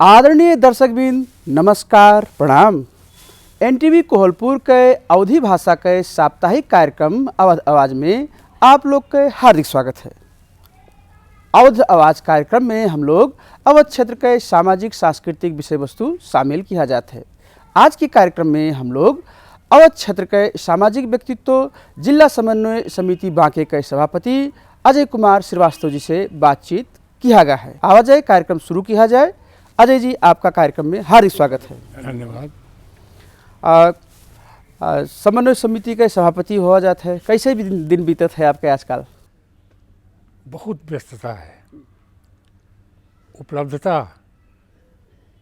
आदरणीय दर्शकबिन नमस्कार प्रणाम। एनटीवी कोहलपुर के अवधी भाषा के साप्ताहिक कार्यक्रम अवध आवाज में आप लोग के हार्दिक स्वागत है। अवध आवाज कार्यक्रम में हम लोग अवध क्षेत्र के सामाजिक सांस्कृतिक विषय वस्तु शामिल किया जाते हैं। आज के कार्यक्रम में हम लोग अवध क्षेत्र के सामाजिक व्यक्तित्व जिला समन्वय समिति बांके के सभापति अजय कुमार श्रीवास्तव जी से बातचीत किया गया है। आवाजाही कार्यक्रम शुरू किया जाए। अजय जी, आपका कार्यक्रम में हार्दिक स्वागत है। धन्यवाद। समन्वय समिति के सभापति हुआ जाता है, कैसे भी दिन बीतत है आपके आजकल? बहुत व्यस्तता है। उपलब्धता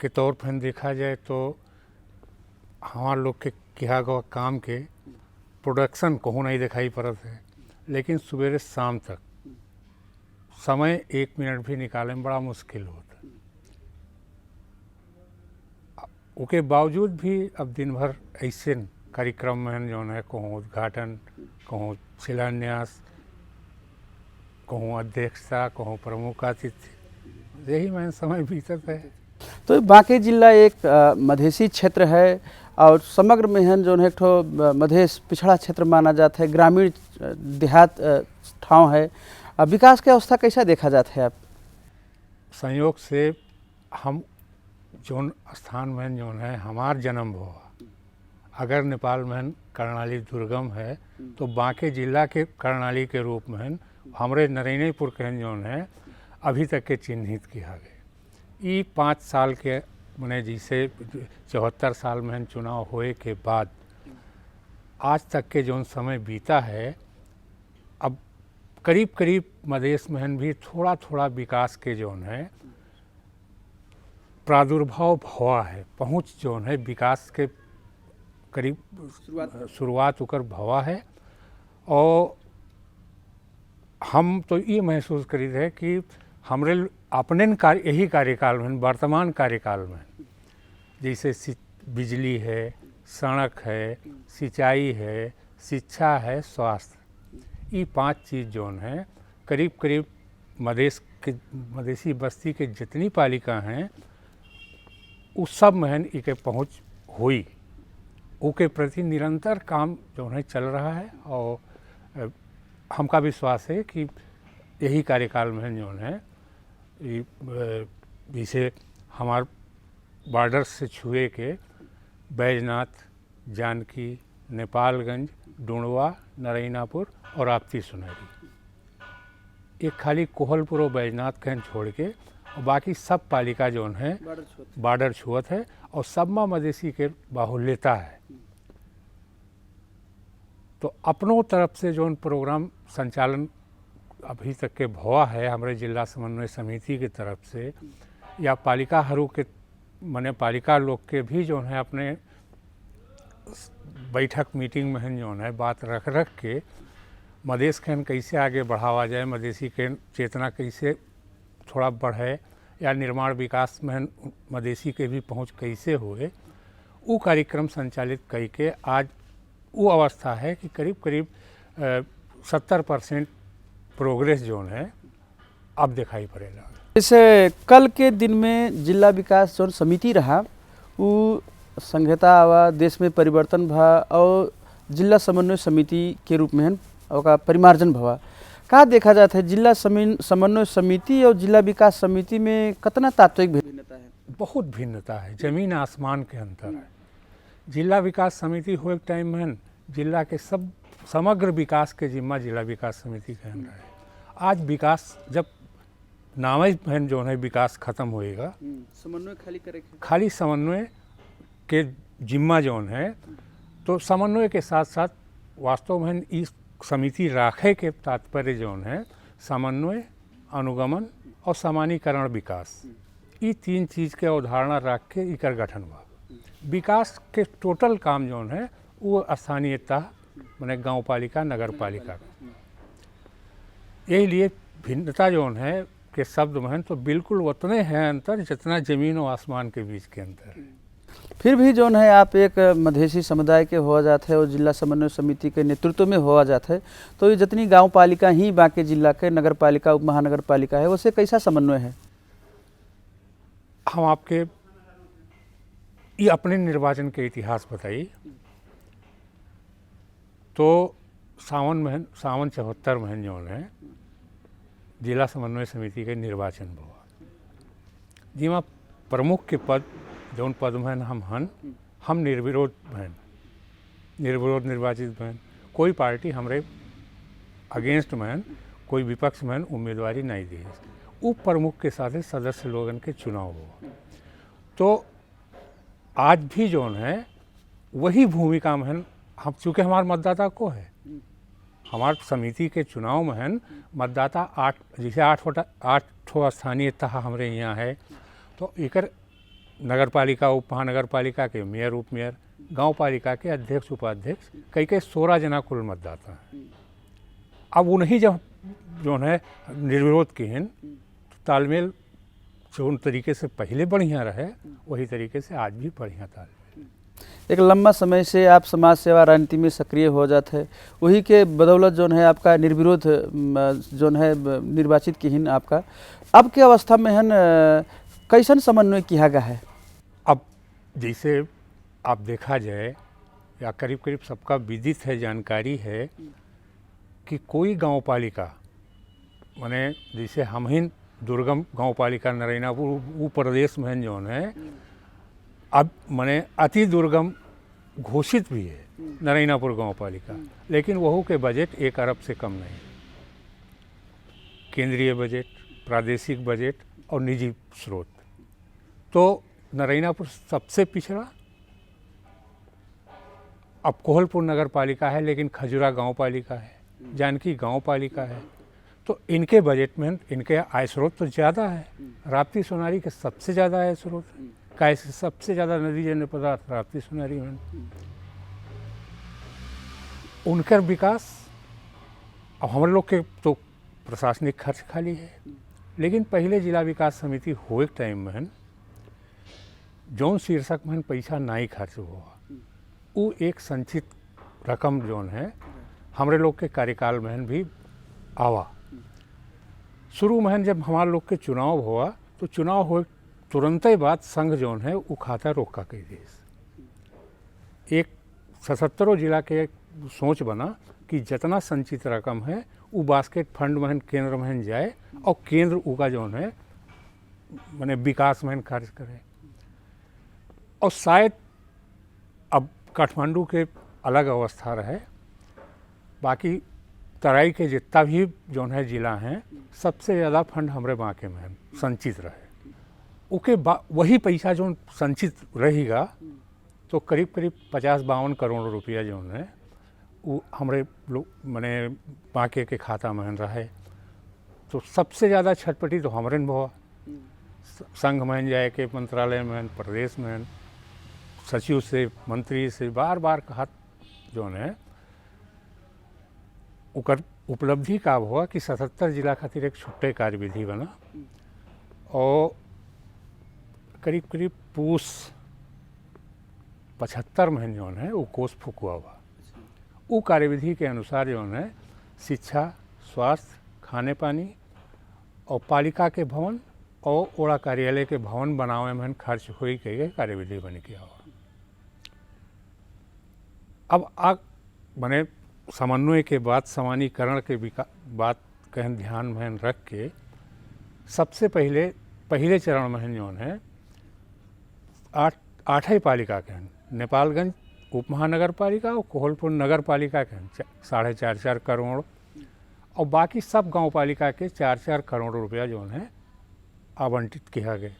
के तौर पर देखा जाए तो हमारे लोग के किया गया काम के प्रोडक्शन कहूँ नहीं दिखाई पड़त है, लेकिन सवेरे शाम तक समय 1 मिनट भी निकाले में बड़ा मुश्किल होता है। उसके बावजूद भी अब दिन भर ऐसे कार्यक्रम में जो है कहूँ उद्घाटन, कहूँ शिलान्यास, कहूँ अध्यक्षता, कहूँ प्रमुख अतिथि, यही में समय बीतत है। तो बांके जिला एक मधेसी क्षेत्र है और समग्र में जो है ठो मधेश पिछड़ा क्षेत्र माना जाता है, ग्रामीण देहात ठाव है। विकास की अवस्था कैसा देखा जाता है आप? संयोग से हम जोन स्थान में जो है हमार जन्म हुआ, अगर नेपाल में कर्णाली दुर्गम है तो बांके जिला के कर्णाली के रूप में हमरे नरैनीपुर के जो है अभी तक के चिन्हित किया गए। ये 5 साल के मैंने जिसे 74 साल में चुनाव होए के बाद आज तक के जो समय बीता है, अब करीब करीब मधेश में भी थोड़ा थोड़ा विकास के जो है प्रादुर्भाव भवा है, पहुँच जो है विकास के करीब शुरुआत होकर भवा है। और हम तो ये महसूस करी रहे कि हमरे अपने यही कार्यकाल में, वर्तमान कार्यकाल में, जैसे बिजली है, सड़क है, सिंचाई है, शिक्षा है, स्वास्थ्य, ये 5 चीज़ जो है करीब करीब मधेसी बस्ती के जितनी पालिका हैं उस सब में इके पहुँच हुई। उसके प्रति निरंतर काम जो है चल रहा है और हमका विश्वास है कि यही कार्यकाल में जो है जिसे हमार बॉर्डर से छुए के बैजनाथ, जानकी, नेपालगंज, डुंडवा, नरैनापुर और आपती सुनहरी, एक खाली कोहलपुर और बैजनाथ कहीं छोड़ के और बाकी सब पालिका जो है बॉर्डर छुअत है और सब में मधेसी के बाहुल्यता है। तो अपनों तरफ से जो प्रोग्राम संचालन अभी तक के भवा है हमारे जिला समन्वय समिति की तरफ से, या पालिका हरू के माने पालिका लोग के भी जो है अपने बैठक मीटिंग में जो है बात रख के मधेश के कैसे आगे बढ़ावा जाए, मधेसी के चेतना कैसे थोड़ा बढ़े, या निर्माण विकास में मधेसी के भी पहुंच कैसे हुए, वो कार्यक्रम संचालित करके आज वो अवस्था है कि करीब करीब 70% प्रोग्रेस जो है अब दिखाई पड़ेगा। जैसे कल के दिन में जिला विकास जो समिति रहा वो संहिता आवा, देश में परिवर्तन भा और जिला समन्वय समिति के रूप में का परिमार्जन भवा। कहाँ देखा जाता है जिला समन्वय समिति और जिला विकास समिति में कितना तात्विक भिन्नता है? बहुत भिन्नता है, जमीन आसमान के अंतर है। जिला विकास समिति हो एक टाइम में जिला के सब समग्र विकास के जिम्मा जिला विकास समिति के अंदर है। आज विकास जब नाम में जो है विकास खत्म होएगा, समन्वय खाली समन्वय के जिम्मा जो है, तो समन्वय के साथ साथ वास्तव में इस समिति राखे के तात्पर्य जो है समन्वय, अनुगमन और सामान्यीकरण विकास, ये 3 चीज़ के अवधारणा रख के इकर गठन हुआ। विकास के टोटल काम जो है वो स्थानीयता माने गाँव पालिका, नगर पालिका, यही लिए भिन्नता जो है के शब्द में तो बिल्कुल उतने हैं अंतर जितना जमीन और आसमान के बीच के अंतर है। फिर भी जो है आप एक मधेसी समुदाय के हुआ जाते हैं और जिला समन्वय समिति के नेतृत्व में हुआ जाता है, तो ये जितनी गांव पालिका ही बांके जिला के नगर पालिका, उप महानगर पालिका है, उससे कैसा समन्वय है? हम आपके ये अपने निर्वाचन के इतिहास बताइए। तो सावन 74 में जो है जिला समन्वय समिति के निर्वाचन हुआ, जिमा प्रमुख के पद जौन पद में हम निर्विरोध निर्वाचित बहन, कोई पार्टी हमरे अगेंस्ट में, कोई विपक्ष में उम्मीदवारी नहीं दी। उप प्रमुख के साथ सदस्य लोगन के चुनाव हुआ। तो आज भी जो है वही भूमिका में हम, चूँकि हमारे मतदाता को है, हमारे समिति के चुनाव में मतदाता 8 स्थानीय तह हमारे यहाँ है। तो एकर नगर पालिका, उप महानगर पालिका के मेयर, उप मेयर, गाँव पालिका के अध्यक्ष, उपाध्यक्ष, कई 16 जना कुल मतदाता हैं। अब उन्हीं जब जो है निर्विरोध की हैं, तो तालमेल जो तरीके से पहले बढ़िया रहे वही तरीके से आज भी बढ़िया तालमेल। एक लंबा समय से आप समाज सेवा राजनीति में सक्रिय हो जाते हैं, वही के बदौलत जो है आपका निर्विरोध जो है निर्वाचित की हिन आपका अब के अवस्था में है कैसन समन्वय किया गया है? अब जैसे आप देखा जाए या करीब करीब सबका विदित है, जानकारी है कि कोई गांव पालिका माने जैसे हम ही दुर्गम गांव पालिका नरैनापुर वो प्रदेश में जो है अब माने अति दुर्गम घोषित भी है नरैनापुर गांव पालिका, लेकिन वह के बजट 1 अरब से कम नहीं। केंद्रीय बजट, प्रादेशिक बजट और निजी स्रोत, तो नरैनापुर सबसे पिछड़ा। अब कोहलपुर नगर पालिका है, लेकिन खजुरा गांव पालिका है, जानकी गांव पालिका है। तो इनके बजट में इनके आय स्रोत तो ज़्यादा है। राप्ती सोनारी के सबसे ज़्यादा आय स्रोत है, कैसे सबसे ज़्यादा नदी जन्य पदार्थ राप्ती सोनारी में। उनका विकास, अब हम लोग के तो प्रशासनिक खर्च खाली है, लेकिन पहले जिला विकास समिति हुए टाइम में जौन शीर्षक में पैसा नहीं खर्च हुआ, वो एक संचित रकम जौन है हमारे लोग के कार्यकाल में भी आवा। शुरू में जब हमारे लोग के चुनाव हुआ, तो चुनाव हुए तुरंत ही बाद संघ जौन है वो खाता रोका कई देश। एक 77 जिला के सोच बना कि जितना संचित रकम है वो बास्केट फंड में केंद्र में जाए और केंद्र उका जौन है माने विकास में खर्च करे। और शायद अब काठमांडू के अलग अवस्था रहे, बाकी तराई के जितना भी जो है जिला हैं सबसे ज़्यादा फंड हमारे बाँके में संचित रहे। ओके वही पैसा जो संचित रहेगा तो करीब करीब 50-52 करोड़ रुपया जो है वो हमारे लोग माने बाँके के खाता में रहे। तो सबसे ज़्यादा छटपटी तो हमारे में हुआ, संघ में जाए के मंत्रालय में, प्रदेश में, सचिव से, मंत्री से बार बार कहा जो है। उकर उपलब्धि का हुआ कि 77 जिला खातिर एक छुट्टे कार्यविधि बना और करीब करीब पूस 75 में जो है वो कोष फूकुआ हुआ। वो कार्यविधि के अनुसार जो है शिक्षा, स्वास्थ्य, खाने पानी और पालिका के भवन और ओड़ा कार्यालय के भवन बनावे में खर्च हुई कई कार्यविधि बन किया हुआ। अब बने समन्वय के बाद समानीकरण के बात कहीं ध्यान में रख के सबसे पहले चरण में जो है 8 पालिका के नेपालगंज उप महानगर पालिका और कोहलपुर नगर पालिका के 4.5 करोड़ और बाकी सब गांव पालिका के 4 करोड़ रुपया जो है आवंटित किया गया।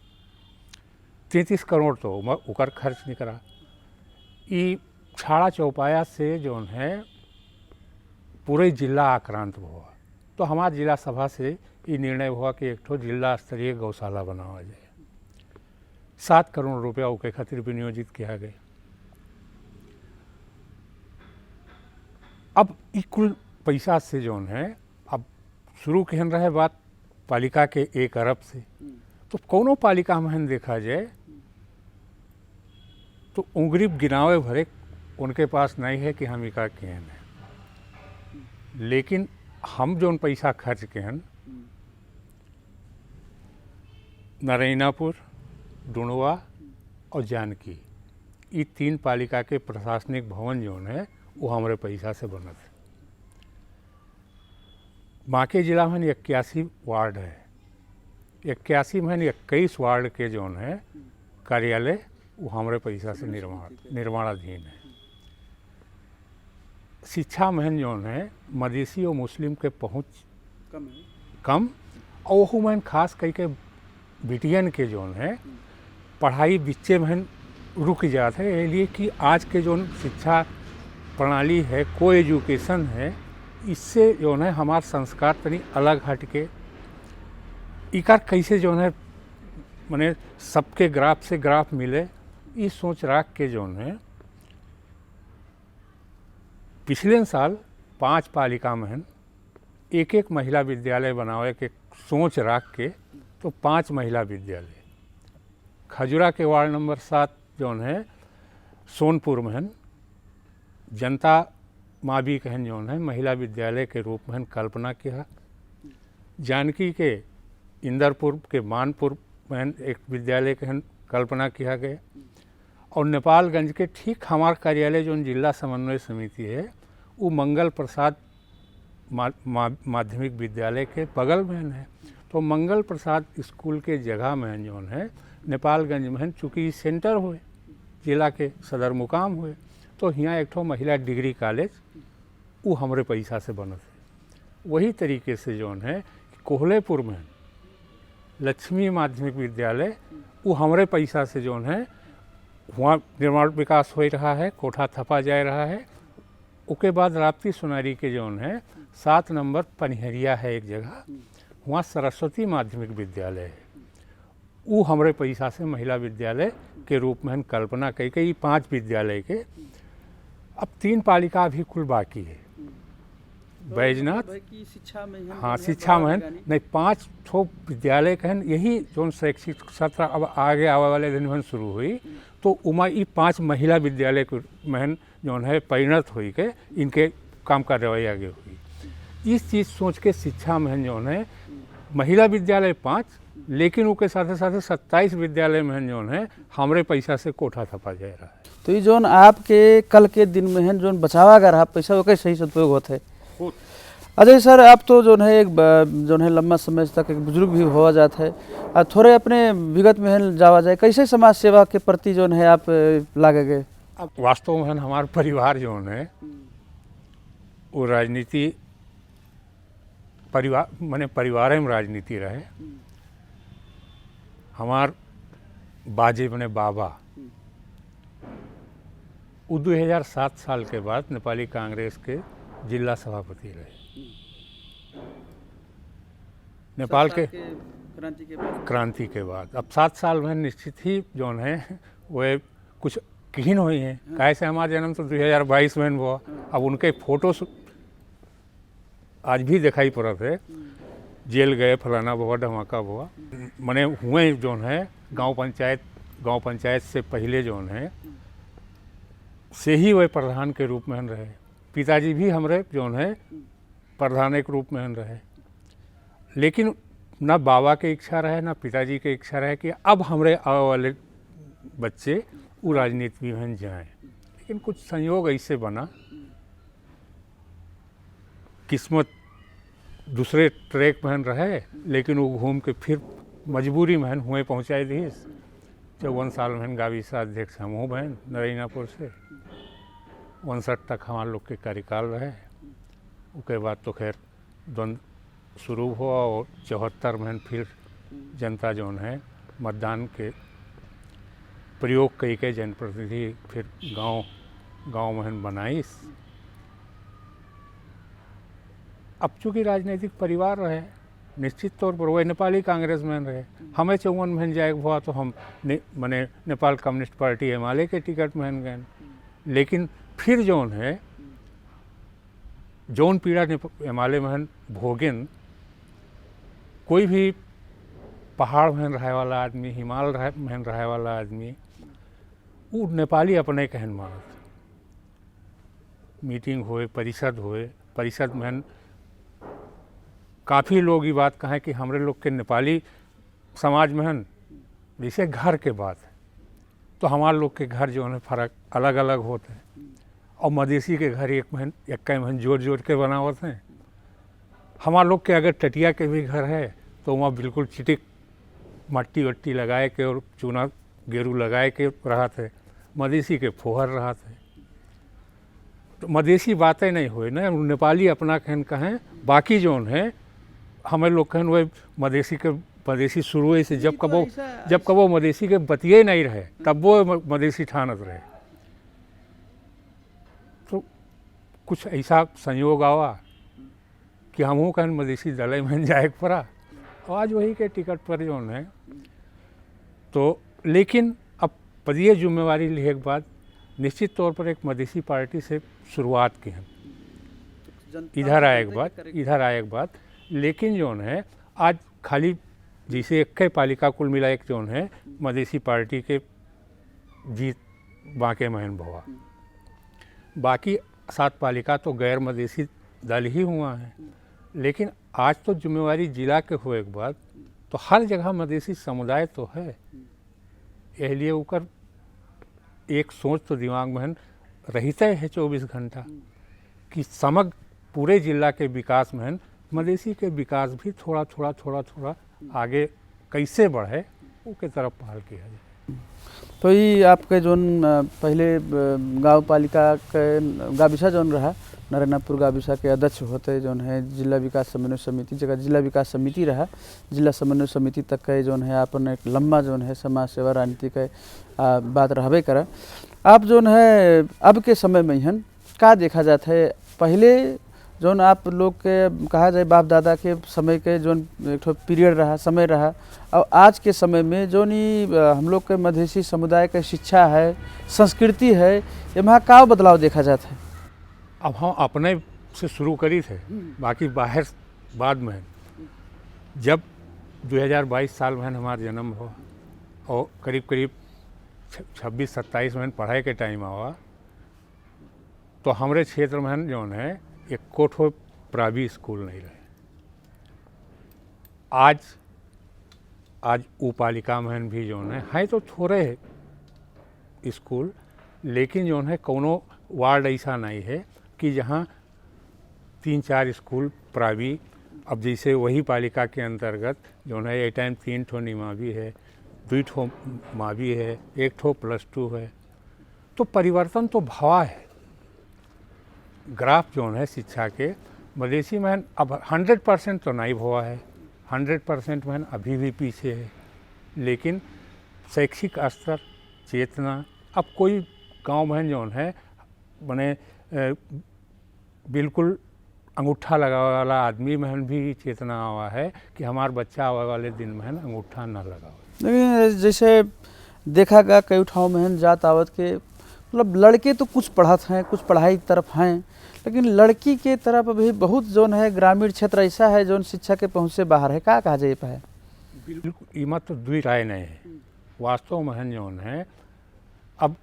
33 करोड़ तो उकर खर्च निकला। ये छाड़ा चौपाया से जो है पूरे जिला आक्रांत हुआ। तो हमारे जिला सभा से ये निर्णय हुआ कि एक ठो जिला स्तरीय गौशाला बनावा जाए। 7 करोड़ रुपया उसके खातिर विनियोजित किया गया। अब ये कुल पैसा से जो है अब शुरू कहन रहे बात पालिका के 1 अरब से, तो कोनो पालिका में देखा जाए तो उंगली गिनावे भरे उनके पास नहीं है कि हम इका केहन है। लेकिन हम जो पैसा खर्च के हैं नरैनापुर, डुणवा और जानकी, ये 3 पालिका के प्रशासनिक भवन जो है वो हमारे पैसा से बनत है। बाँके जिला में 81 वार्ड है, 81 में 21 वार्ड के जो है कार्यालय वो हमारे पैसा से निर्माणाधीन है। शिक्षा में जो है मधेसी और मुस्लिम के पहुँच कम और वह में खास कई के बिटियन के जो है पढ़ाई बिच्चे में रुक जाते हैं, इसलिए कि आज के जो शिक्षा प्रणाली है, को एजुकेशन है, इससे जो है हमारा संस्कार तनी अलग हट के इकार कैसे जो है माने सबके ग्राफ से ग्राफ मिले, ये सोच रख के जो है पिछले साल 5 पालिका में एक महिला विद्यालय बनावे के सोच रख के तो 5 महिला विद्यालय खजुरा के वार्ड नंबर 7 जो है सोनपुर में जनता मावी कहन जो है महिला विद्यालय के रूप में कल्पना किया। जानकी के इंदरपुर के मानपुर में एक विद्यालय के कल्पना किया गया और नेपालगंज के ठीक हमारा कार्यालय जो जिला समन्वय समिति है वो मंगल प्रसाद माध्यमिक विद्यालय के बगल में है। तो मंगल प्रसाद स्कूल के जगह में जो है नेपालगंज में चूँकि सेंटर हुए जिला के सदर मुकाम हुए तो यहाँ एक ठो महिला डिग्री कॉलेज वो हमारे पैसा से बनत है। वही तरीके से जो है कोहलेपुर में लक्ष्मी माध्यमिक विद्यालय वो हमारे पैसा से जो है वहाँ निर्माण विकास हो रहा है, कोठा थपा जा रहा है। उसके बाद राप्ती सोनारी के जो है 7 नंबर पनिहरिया है एक जगह, वहाँ सरस्वती माध्यमिक विद्यालय है, वो हमारे पैसा से महिला विद्यालय के रूप में कल्पना कई 5 विद्यालय के। अब 3 पालिका भी कुल बाकी है। बैजनाथ की शिक्षा में हाँ शिक्षा में नहीं 5 ठो विद्यालय कहन यही जो शैक्षिक सत्र अब आगे आने वाले दिन में शुरू हुई तो उमा ये 5 महिला विद्यालय के महन जो है परिणत हुई के इनके काम कार्रवाई आगे हुई। इस चीज़ सोच के शिक्षा में जो है महिला विद्यालय 5 लेकिन उसके साथ साथ 27 विद्यालय में जो है हमारे पैसा से कोठा थपा जा रहा है। तो ये जोन आपके कल के दिन में है जोन बचावा कर रहा पैसा वो सही सदुपयोग होते है। अच्छा सर, आप तो जो है एक जो है लंबा समय तक एक बुजुर्ग भी हुआ जाता है और थोड़े अपने विगत में जावा जाए कैसे समाज सेवा के प्रति जो है आप लागे गए? अब वास्तव में हमारा परिवार जो है वो राजनीति परिवार मैंने परिवार में राजनीति रहे। हमार बाजे बने बाबा वो 2007 साल के बाद नेपाली कांग्रेस के जिला सभापति रहे। नेपाल के क्रांति के बाद अब 7 साल में निश्चित ही जो है वह कुछ कहीन हुई हैं। कैसे हमारा जन्म तो 2022 में हुआ। अब उनके फोटो आज भी दिखाई पड़ते है, जेल गए फलाना हुआ धमाका हुआ मने हुए जो है गांव पंचायत से पहले जो है से ही वह प्रधान के रूप में रहे। पिताजी भी हमारे जो है प्रधान के रूप में रहे, लेकिन ना बाबा की इच्छा रहे ना पिताजी की इच्छा रहे कि अब हमारे आने वाले बच्चे वो राजनीति में जाएं। लेकिन कुछ संयोग ऐसे बना, किस्मत दूसरे ट्रैक में रहे लेकिन वो घूम के फिर मजबूरी में हुए पहुँचाए दी। 54 साल में गाविसा अध्यक्ष हम हूँ बहन नरैनापुर से 59 तक हमारे लोग के कार्यकाल रहे। उसके बाद तो खैर द्वंद्व शुरू हुआ और 74 में फिर जनता जो है मतदान के प्रयोग कई के जनप्रतिनिधि फिर गांव में बनाई। अब चूँकि राजनीतिक परिवार रहे निश्चित तौर पर वह नेपाली कांग्रेस में रहे। हमें 54 में जाए हुआ तो हम माने नेपाल कम्युनिस्ट पार्टी एमाले के टिकट में गए। लेकिन फिर जौन है जौन पीड़ा एमाले में भोगिन, कोई भी पहाड़ में रहे वाला आदमी हिमालय में रहे वाला आदमी वो नेपाली अपने कहन मानत। मीटिंग हुए परिषद में काफ़ी लोग ये बात कहें कि हमारे लोग के नेपाली समाज में जैसे घर के बात है तो हमारे लोग के घर जो है फर्क अलग अलग होते हैं, और मदेशी के घर एक महन जोड़ जोड़ के बनावत हैं। हमारे लोग के अगर टटिया के भी घर है तो वहाँ बिल्कुल चिटिक मट्टी वट्टी लगाए के और चूना गेरू लगाए के रहत है। मदेशी के फोहर रहत है। तो मदेशी बातें नहीं हुई ना, नेपाली अपना कहन कहें, बाकी जोन है हमें लोग कहन वही मदेशी शुरू से जब कबो मदेशी के बतिये नहीं रहे तब वो मदेशी ठानत रहे। तो कुछ ऐसा संयोग आवा कि हमहू कहन मदेशी दल में जाए पड़ा, आज वही के टिकट पर जोन है। तो लेकिन अब पदिये जिम्मेवारी लेने के बाद निश्चित तौर पर एक मदेशी पार्टी से शुरुआत की हम, इधर आए के बाद लेकिन जोन है आज खाली जैसे एक पालिका कुल मिला एक जोन है मदेशी पार्टी के जीत बांके महन भवा, बाकी 7 पालिका तो गैर मदेशी दल ही हुआ है। लेकिन आज तो जिम्मेवारी जिला के हुए के बाद तो हर जगह मदेशी समुदाय तो है, इसलिए ऊपर एक सोच तो दिमाग में रहते है 24 घंटा कि समग्र पूरे जिला के विकास में मदेशी के विकास भी थोड़ा आगे कैसे बढ़े वो के तरफ पहल किया जाए। तो ये आपके जोन पहले गांव पालिका के गाबिसा जोन रहा नारायणपुर गाबिसा के अध्यक्ष होते जोन है जिला विकास समन्वय समिति, जगह जिला विकास समिति रहा, जिला समन्वय समिति तक के जोन है अपन एक लंबा जोन है समाज सेवा राजनीति के बात रहबे करा। आप जोन है अब के समय में हन का देखा जाता है, पहले जोन आप लोग के कहा जाए बाप दादा के समय के जोन एक पीरियड रहा समय रहा और आज के समय में जो हम लोग के मधेसी समुदाय के शिक्षा है संस्कृति है यहाँ का बदलाव देखा जाता है? अब हम अपने से शुरू करी थे, बाकी बाहर बाद में जब 2022 साल में हमारा जन्म हुआ और करीब 26-27 में पढ़ाई के टाइम हुआ तो हमारे क्षेत्र में जो है एक कोठो प्राइवेट स्कूल नहीं रहे। आज उपालिका में भी जो है तो थोड़े है स्कूल, लेकिन जो है कोनो वार्ड ऐसा नहीं है कि जहाँ 3-4 स्कूल प्राइवेट। अब जैसे वही पालिका के अंतर्गत जो है एक टाइम 3 ठो निमावी है, 2 ठो मावी है, 1 ठो +2 है। तो परिवर्तन तो भवा है। ग्राफ जो है शिक्षा के मदेशी में अब 100% तो नहीं हुआ है, 100% में अभी भी पीछे है। लेकिन शैक्षिक स्तर चेतना अब कोई गांव में जो है बने बिल्कुल अंगूठा लगा वाला आदमी में भी चेतना हुआ है कि हमारा बच्चा आने वाले दिन में अंगूठा ना लगा। लेकिन जैसे देखा गया कई ठाव में जात आवत के मतलब लड़के तो कुछ पढ़त हैं, कुछ पढ़ाई की तरफ हैं, लेकिन लड़की के तरफ अभी बहुत जोन है ग्रामीण क्षेत्र ऐसा है जोन शिक्षा के पहुँच से बाहर है। का कहा जाए पाए? बिल्कुल इमा तो दुई राय नहीं है। वास्तव में जोन है अब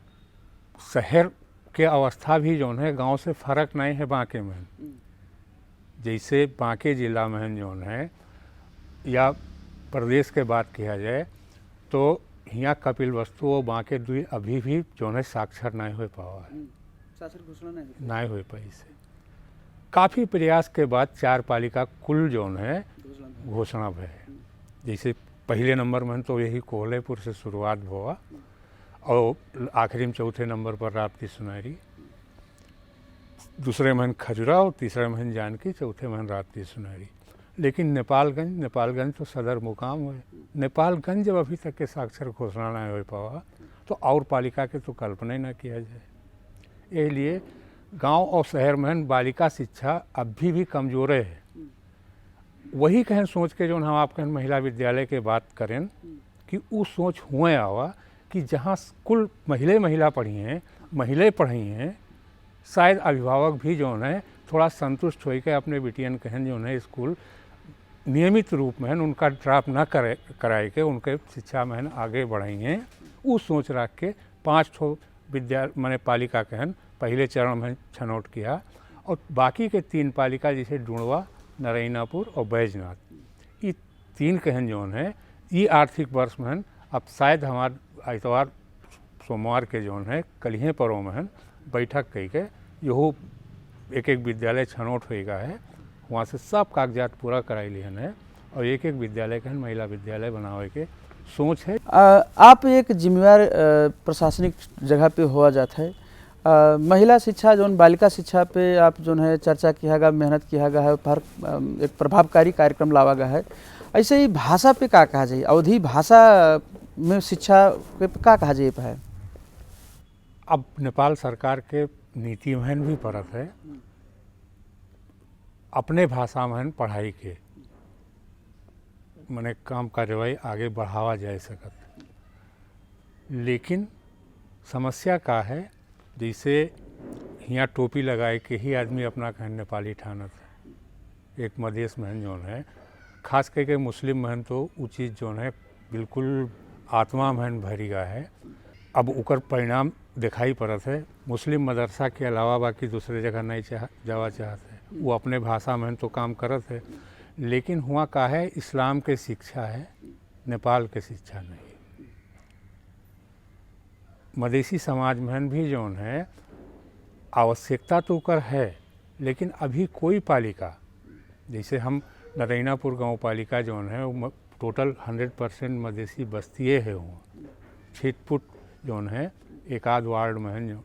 शहर के अवस्था भी जोन है गांव से फर्क नहीं है। बांके में जैसे बांके जिला में जोन है या प्रदेश के बात किया जाए तो यहाँ कपिल वस्तु और बांके दुई अभी भी जो है साक्षर नहीं हो पावा है, नहीं हो पाई से। काफ़ी प्रयास के बाद 4 पालिका कुल जो है घोषणा भय। जैसे पहले नंबर में तो यही कोहलेपुर से शुरुआत हुआ और आखिरी में 4थे नंबर पर राप्ती सुनारी, दूसरे में खजुरा और तीसरे में जानकी, चौथे में राप्ती सुनारी। लेकिन नेपालगंज तो सदर मुकाम है। नेपालगंज जब अभी तक के साक्षर घोषणा नहीं हो पावा तो और पालिका के तो कल्पना ही ना किया जाए। इसलिए गांव और शहर में बालिका शिक्षा अभी भी कमजोर है। वही कहें सोच के जो हम आप कहें महिला विद्यालय के बात करें कि वो सोच हुए आवा कि जहाँ कुल महिला पढ़ी हैं शायद अभिभावक भी जो है थोड़ा संतुष्ट हो के अपने बिटियन कहन जो है स्कूल नियमित रूप में उनका ड्रॉप ना कराए के उनके शिक्षा में आगे बढ़ाएंगे। वो सोच रख के 5 ठो मैंने पालिका कहन पहले चरण में छनौट किया और बाकी के 3 पालिका जैसे डुणवा, नारायणपुर और बैजनाथ, ये 3 कहन जो है ये आर्थिक वर्ष में अब शायद हमार इतवार सोमवार के जौन है कलिहे परों में बैठक कही के यहो एक एक विद्यालय छनौट होएगा है, वहाँ से सब कागजात पूरा कराई लिहन है और एक एक विद्यालय के महिला विद्यालय बनावे के सोच है। आप एक जिम्मेवार प्रशासनिक जगह पे हुआ जाता है, महिला शिक्षा जो बालिका शिक्षा पे आप जो है चर्चा किया गया, मेहनत किया गया है, पर एक प्रभावकारी कार्यक्रम लावा गया है। ऐसे ही भाषा पे का कहा जाए, अवधी भाषा में शिक्षा पे का कहा जाए है? अब नेपाल सरकार के नीति में भी परत है अपने भाषा में पढ़ाई के मने काम कार्यवाही आगे बढ़ावा जा सकत, लेकिन समस्या का है जैसे यहाँ टोपी लगाए के ही आदमी अपना कहन नेपाली ठानत है। एक मधेश महन जोन है, खास करके मुस्लिम महन तो वो चीज़ जोन है बिल्कुल आत्मा महन भरी गया है। अब उकर परिणाम दिखाई पड़त है, मुस्लिम मदरसा के अलावा बाकी दूसरे जगह नहीं जावा चाहते है, वो अपने भाषा में तो काम करत है, लेकिन हुआ का है इस्लाम के शिक्षा है, नेपाल के शिक्षा नहीं। मधेसी समाज में भी जौन है आवश्यकता तो कर है, लेकिन अभी कोई पालिका जैसे हम नरैनापुर गांव पालिका जौन है वो टोटल 100% मधेसी बस्तिये है, वहाँ छिटपुट जौन है एक आध वार्ड में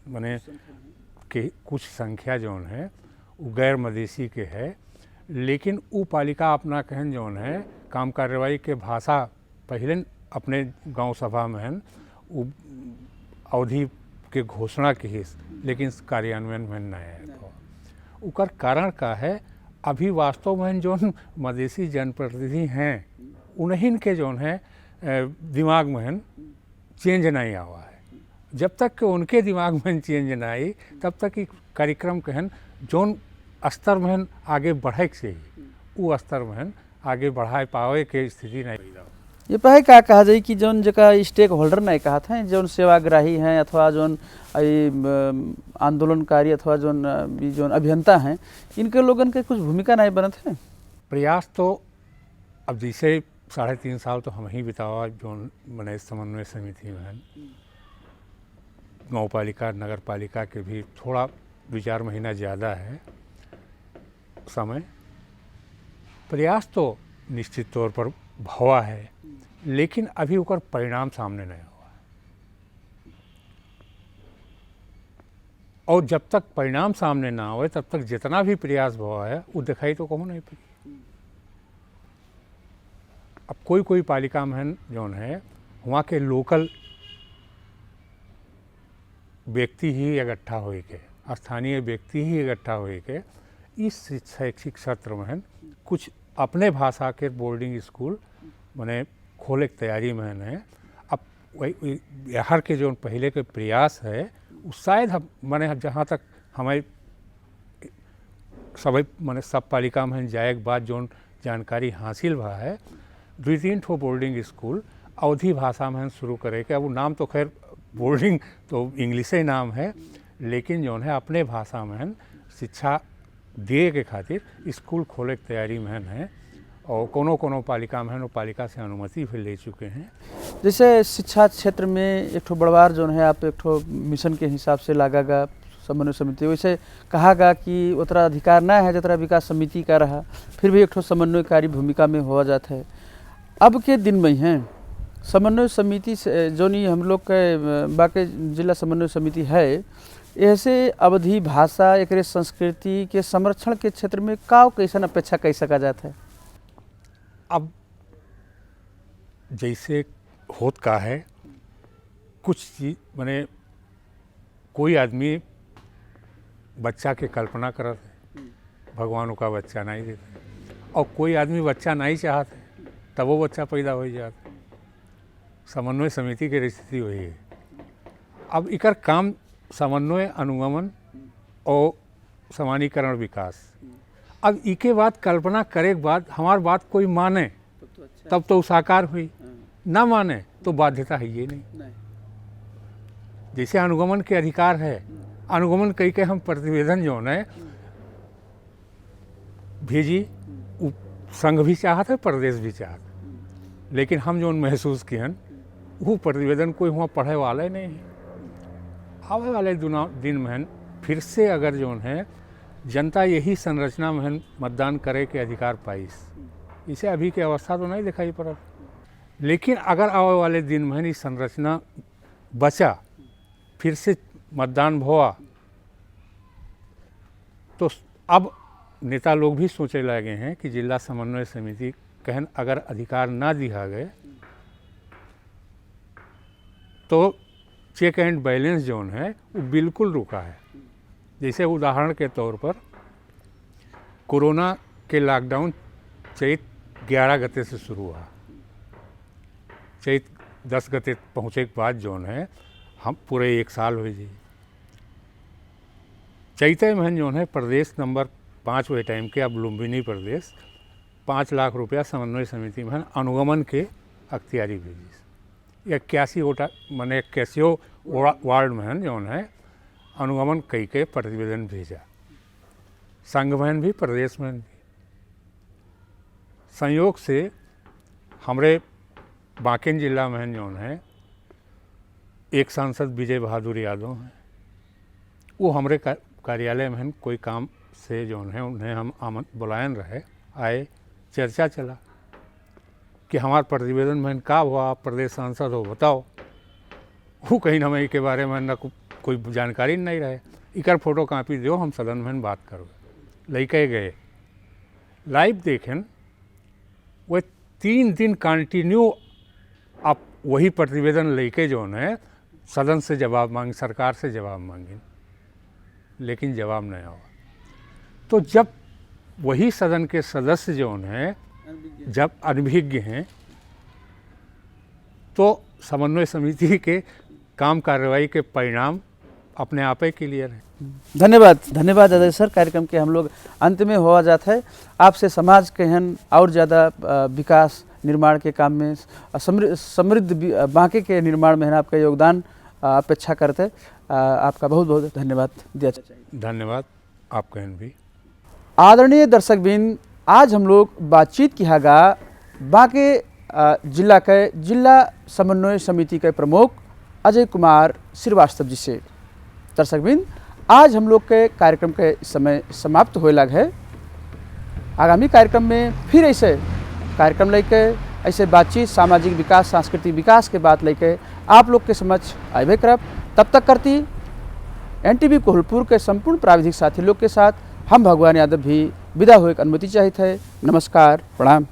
मने के कुछ संख्या जौन है वो गैर मधेसी के है, लेकिन वो पालिका अपना कहन जौन है काम कार्रवाई के भाषा पहले अपने गांव सभा में वो अवधि के घोषणा की है, लेकिन कार्यान्वयन में नहीं है। उकर कारण का है अभी वास्तव में जौन मधेसी जनप्रतिनिधि हैं उन्हीं के जौन है दिमाग में चेंज नहीं आवा है। जब तक कि उनके दिमाग में चेंज ना आई तब तक ये कार्यक्रम कहन जौन स्तर में आगे बढ़े से ही वो स्तर में आगे बढ़ा पावे के स्थिति नहीं। ये पहले क्या कहा जाए कि जौन जका स्टेक होल्डर नहीं कहा था, जौन सेवाग्राही हैं अथवा जौन आंदोलनकारी अथवा जौन अभियंता हैं, इनके लोगन के कुछ भूमिका नहीं बनत है। प्रयास तो अब जैसे 3.5 साल तो हम ही बितावा जौन मने समन्वय समिति में, गाँव पालिका नगर पालिका के भी थोड़ा 2-4 महीना ज़्यादा है समय। प्रयास तो निश्चित तौर पर भवा है, लेकिन अभी उकर परिणाम सामने नहीं हुआ है, और जब तक परिणाम सामने ना आए तब तक जितना भी प्रयास हुआ है वो दिखाई तो कहूँ नहीं पड़ी। अब कोई पालिका में जौन है वहाँ के लोकल व्यक्ति ही इकट्ठा हो के, स्थानीय व्यक्ति ही इकट्ठा हो के इस शैक्षिक सत्र में कुछ अपने भाषा के बोर्डिंग स्कूल मने खोले की तैयारी में है। अब वही बिहार के जो पहले के प्रयास है वो शायद हम मने जहाँ तक हमारे सब मने सब पालिका में जाए के बाद जो जानकारी हासिल हुआ है 2-3 ठो बोर्डिंग स्कूल अवधी भाषा में शुरू करे के। अब वो नाम तो खैर बोर्डिंग तो इंग्लिश ही नाम है, लेकिन जो है अपने भाषा में शिक्षा दिए के खातिर स्कूल खोले की तैयारी में है, और कोनो पालिका में वो पालिका से अनुमति भी ले चुके हैं। जैसे शिक्षा क्षेत्र में एक ठो बड़वार जो है आप एक ठो मिशन के हिसाब से लागा समन्वय समिति, वैसे कहा गया कि उतना अधिकार ना है जितना विकास समिति का रहा, फिर भी एक ठो समन्वयकारी भूमिका में हो जाता है। अब के दिन में हैं समन्वय समिति से जो नहीं हम लोग के बाकी जिला समन्वय समिति है, ऐसे अवधी भाषा एक संस्कृति के संरक्षण के क्षेत्र में का कैसा अपेक्षा कह सका जाता है? अब जैसे होत का है कुछ चीज मने कोई आदमी बच्चा के कल्पना करत है, भगवान का बच्चा नहीं देते, और कोई आदमी बच्चा नहीं चाहते तब वो बच्चा पैदा हो जाता। समन्वय समिति की स्थिति वही है। अब इकर काम समन्वय अनुगमन और समानीकरण विकास। अब इके बाद कल्पना करे के बाद हमार बात कोई माने तब तो साकार हुई, ना माने तो बाध्यता है ये नहीं। जैसे अनुगमन के अधिकार है, अनुगमन कई के हम प्रतिवेदन जो है भेजी, संघ भी चाहत है प्रदेश भी चाहत है, लेकिन हम जो महसूस किए वो प्रतिवेदन कोई वहाँ पढ़े वाले नहीं है। आवे वाले दिन में फिर से अगर जो है जनता यही संरचना में मतदान करे के अधिकार पाइस, इसे अभी की अवस्था तो नहीं दिखाई पड़ा। लेकिन अगर आवे वाले दिन में ये संरचना बचा, फिर से मतदान हुआ, तो अब नेता लोग भी सोचे लगे हैं कि जिला समन्वय समिति कहन अगर अधिकार ना दिया गए तो चेक एंड बैलेंस जोन है वो बिल्कुल रुका है। जैसे उदाहरण के तौर पर कोरोना के लॉकडाउन चैत 11 गते से शुरू हुआ, चैत 10 गते पहुँचे के बाद जोन है हम पूरे 1 साल हुए जी। चैते महन जोन है प्रदेश नंबर 5 वे टाइम के, अब लुम्बिनी प्रदेश 5 लाख रुपया समन्वय समिति में अनुगमन के अख्तियारी भेजी। 81 वोटा मैंने 81 वार्ड में जौन है अनुगमन कई के प्रतिवेदन भेजा, संघ में भी प्रदेश में भी। संयोग से हमारे बांकेन जिला में जौन है एक सांसद विजय बहादुर यादव हैं, वो हमारे कार्यालय में कोई काम से जौन है उन्हें हम बुलायन रहे, आए, चर्चा चला कि हमारे प्रतिवेदन में का हुआ, आप प्रदेश सांसद हो बताओ। वो कहीं हमें के बारे में न कोई जानकारी नहीं रहे। इकर फोटो कापी दो, हम सदन में बात करो। लेके गए, लाइव देखें, वह 3 दिन कंटिन्यू आप वही प्रतिवेदन लेके जो है सदन से जवाब मांग, सरकार से जवाब मांगे, लेकिन जवाब नहीं हुआ। तो जब वही सदन के सदस्य जो हैं जब अनभिज्ञ हैं, तो समन्वय समिति के काम कार्रवाई के परिणाम अपने आप ही क्लियर है। धन्यवाद दादा सर। कार्यक्रम के हम लोग अंत में हुआ जाता है। आपसे समाज के हन और ज़्यादा विकास निर्माण के काम में, समृद्ध बांके के निर्माण में आपका योगदान अपेक्षा करते। आपका बहुत बहुत धन्यवाद दिया चाहिए। धन्यवाद आपका भी। आदरणीय दर्शकबिन, आज हम लोग बातचीत किया गा बांके जिला के जिला समन्वय समिति के प्रमुख अजय कुमार श्रीवास्तव जी से। दर्शकबिन, आज हम लोग के कार्यक्रम के समय समाप्त होए लग है। आगामी कार्यक्रम में फिर ऐसे कार्यक्रम लेके ऐसे बातचीत, सामाजिक विकास, सांस्कृतिक विकास के बात लेके आप लोग के समक्ष आबे करब। तब तक करती NTV कोहलपुर के संपूर्ण प्राविधिक साथी लोग के साथ हम भगवान यादव भी विदा हुए अनुमति चाहते हैं। नमस्कार, प्रणाम।